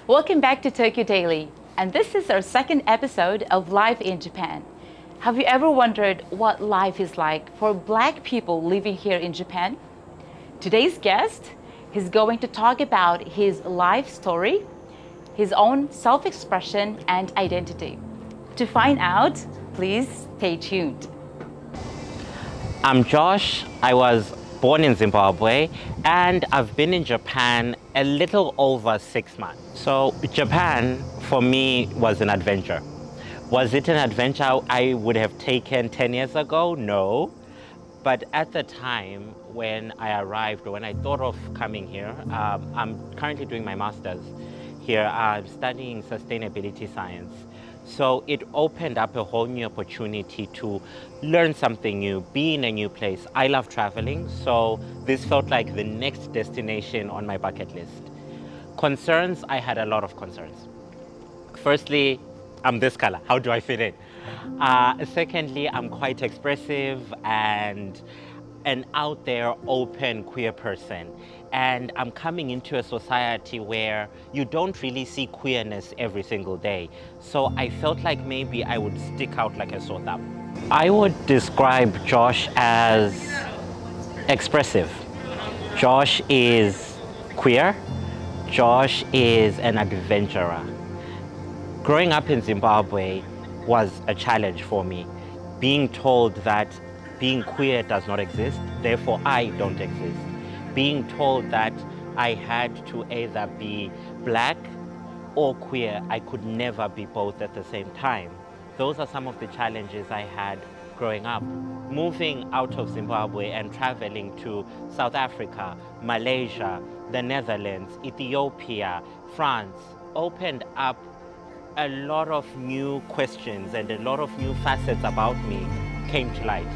Welcome back to Tokyo Daily, and this is our second episode of Life in Japan. Have you ever wondered what life is like for Black people living here in Japan? Today's guest is going to talk about his life story, his own self-expression and identity. To find out, please stay tuned. I'm Josh. I was born in Zimbabwe and I've been in Japan a little over 6 months. So Japan for me was an adventure. Was it an adventure I would have taken 10 years ago? No. But at the time when I arrived, when I thought of coming here, I'm currently doing my master's here. I'm studying sustainability science. So it opened up a whole new opportunity to learn something new, be in a new place. I love traveling, so this felt like the next destination on my bucket list. Concerns, I had a lot of concerns. Firstly, I'm this color, how do I fit in? Secondly, I'm quite expressive and an out there, open, queer person. And I'm coming into a society where you don't really see queerness every single day. So I felt like maybe I would stick out like a sore thumb. I would describe Josh as expressive. Josh is queer. Josh is an adventurer. Growing up in Zimbabwe was a challenge for me. Being told that being queer does not exist, therefore I don't exist. Being told that I had to either be Black or queer, I could never be both at the same time. Those are some of the challenges I had growing up. Moving out of Zimbabwe and traveling to South Africa, Malaysia, the Netherlands, Ethiopia, France, opened up a lot of new questions and a lot of new facets about me came to light.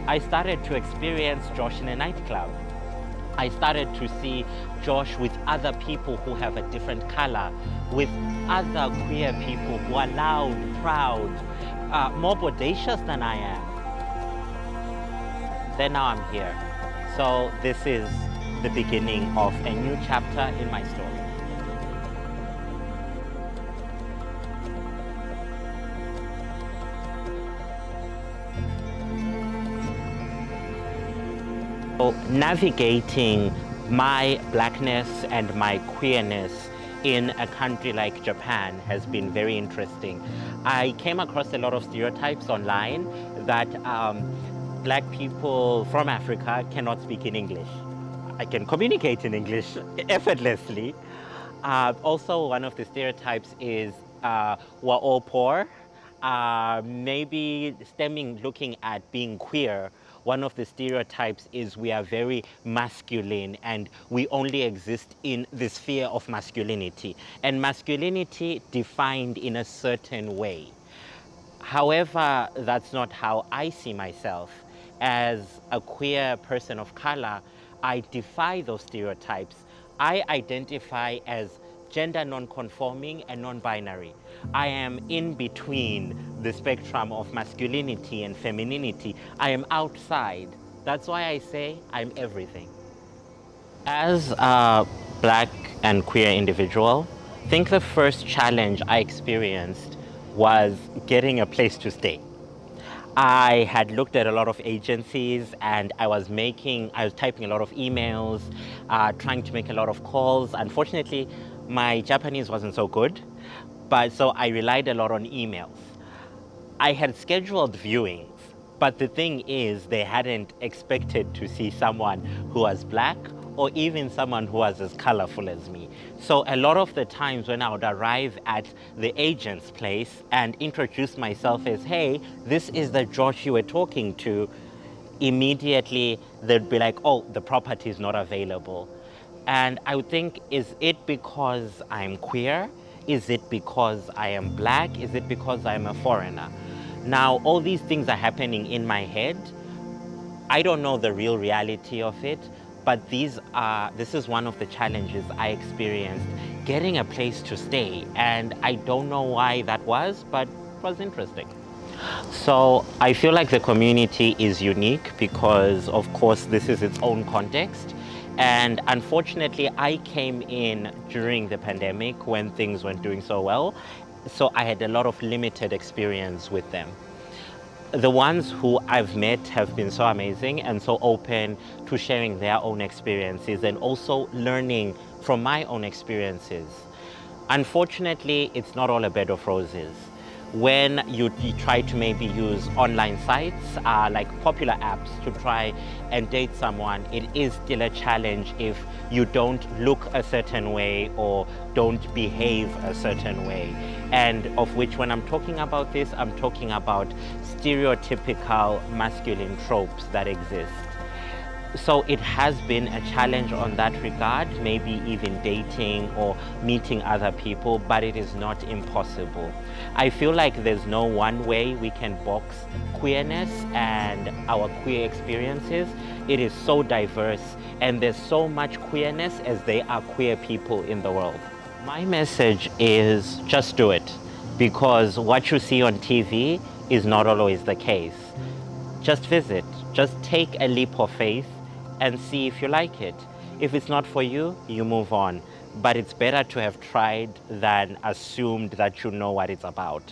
I started to experience Josh in a nightclub. I started to see Josh with other people who have a different color, with other queer people who are loud, proud, more bodacious than I am. Then now I'm here. So this is the beginning of a new chapter in my story. So navigating my Blackness and my queerness in a country like Japan has been very interesting. I came across a lot of stereotypes online that Black people from Africa cannot speak in English. I can communicate in English effortlessly. Also, one of the stereotypes is we're all poor. Maybe looking at being queer, one of the stereotypes is we are very masculine and we only exist in the sphere of masculinity. And masculinity defined in a certain way. However, that's not how I see myself. As a queer person of color, I defy those stereotypes. I identify as gender non-conforming and non-binary. I am in between the spectrum of masculinity and femininity. I am outside. That's why I say I'm everything. As a Black and queer individual, I think the first challenge I experienced was getting a place to stay. I had looked at a lot of agencies and I was typing a lot of emails, trying to make a lot of calls. Unfortunately, my Japanese wasn't so good, so I relied a lot on emails. I had scheduled viewings, but the thing is they hadn't expected to see someone who was Black or even someone who was as colorful as me. So a lot of the times when I would arrive at the agent's place and introduce myself as, hey, this is the Josh you were talking to, immediately they'd be like, oh, the property is not available. And I would think, is it because I'm queer? Is it because I am Black? Is it because I'm a foreigner? Now, all these things are happening in my head. I don't know the real reality of it, but this is one of the challenges I experienced, getting a place to stay. And I don't know why that was, but it was interesting. So I feel like the community is unique because, of course, this is its own context. And unfortunately, I came in during the pandemic when things weren't doing so well. So I had a lot of limited experience with them. The ones who I've met have been so amazing and so open to sharing their own experiences and also learning from my own experiences. Unfortunately, it's not all a bed of roses. When you try to maybe use online sites like popular apps to try and date someone, it is still a challenge if you don't look a certain way or don't behave a certain way. And of which, when I'm talking about this, I'm talking about stereotypical masculine tropes that exist. So it has been a challenge on that regard, maybe even dating or meeting other people, but it is not impossible. I feel like there's no one way we can box queerness and our queer experiences. It is so diverse, and there's so much queerness as there are queer people in the world. My message is just do it, because what you see on TV is not always the case. Just visit, just take a leap of faith and see if you like it. If it's not for you, you move on. But it's better to have tried than assumed that you know what it's about.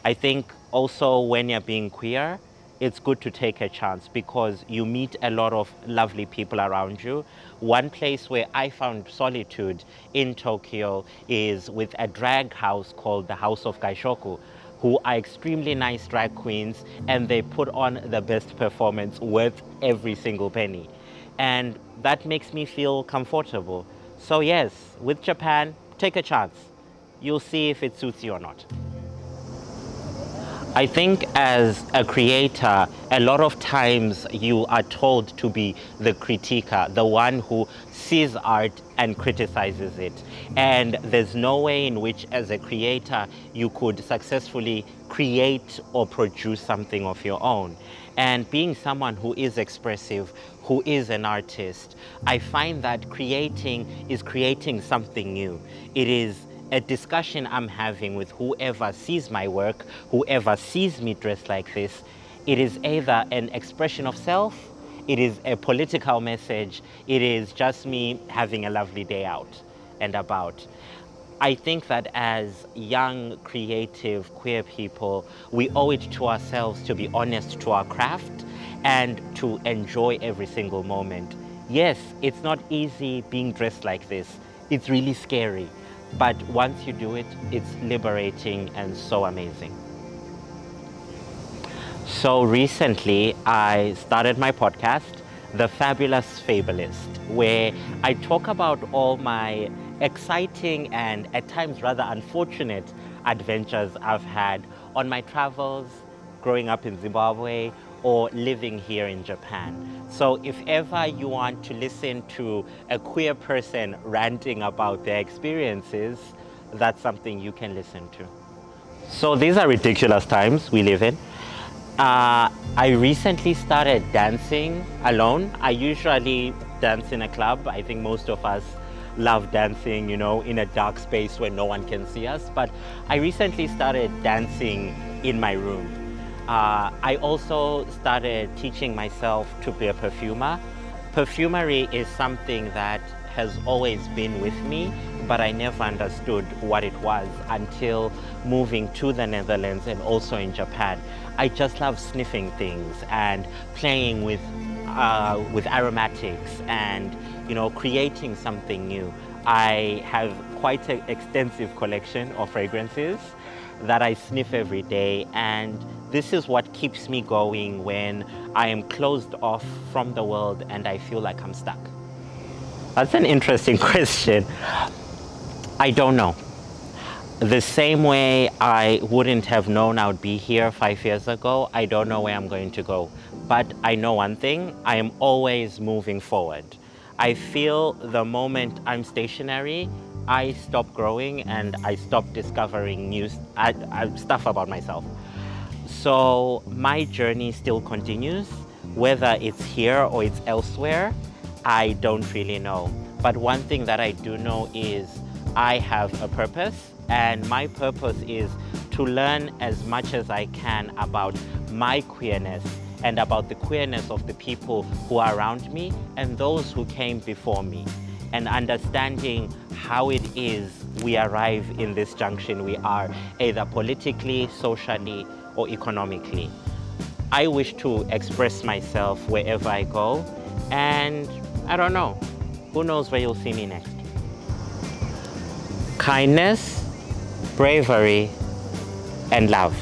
I think also when you're being queer, it's good to take a chance because you meet a lot of lovely people around you. One place where I found solitude in Tokyo is with a drag house called the House of Gaishoku, who are extremely nice drag queens, and they put on the best performance worth every single penny. And that makes me feel comfortable. So yes, with Japan, take a chance. You'll see if it suits you or not. I think as a creator, a lot of times you are told to be the critiquer, the one who sees art and criticizes it. And there's no way in which, as a creator, you could successfully create or produce something of your own. And being someone who is expressive, who is an artist, I find that creating is creating something new. It is a discussion I'm having with whoever sees my work, whoever sees me dressed like this. It is either an expression of self, it is a political message, it is just me having a lovely day out and about. I think that as young, creative, queer people, we owe it to ourselves to be honest to our craft and to enjoy every single moment. Yes, it's not easy being dressed like this. It's really scary. But once you do it, it's liberating and so amazing. So recently, I started my podcast, The Fabulous Fabulist, where I talk about all my exciting and at times rather unfortunate adventures I've had on my travels, growing up in Zimbabwe, or living here in Japan. So if ever you want to listen to a queer person ranting about their experiences, that's something you can listen to. So these are ridiculous times we live in. I recently started dancing alone. I usually dance in a club. I think most of us love dancing, you know, in a dark space where no one can see us. But I recently started dancing in my room. I also started teaching myself to be a perfumer. Perfumery is something that has always been with me, but I never understood what it was until moving to the Netherlands and also in Japan. I just love sniffing things and playing with aromatics and, you know, creating something new. I have quite an extensive collection of fragrances that I sniff every day, and this is what keeps me going when I am closed off from the world and I feel like I'm stuck. That's an interesting question. I don't know. The same way I wouldn't have known I would be here 5 years ago, I don't know where I'm going to go. But I know one thing, I am always moving forward. I feel the moment I'm stationary, I stop growing and I stop discovering new stuff about myself. So my journey still continues, whether it's here or it's elsewhere, I don't really know. But one thing that I do know is I have a purpose, and my purpose is to learn as much as I can about my queerness and about the queerness of the people who are around me and those who came before me, and understanding how it is we arrive in this junction we are, either politically, socially, or economically. I wish to express myself wherever I go, and I don't know, who knows where you'll see me next. Kindness, bravery, and love.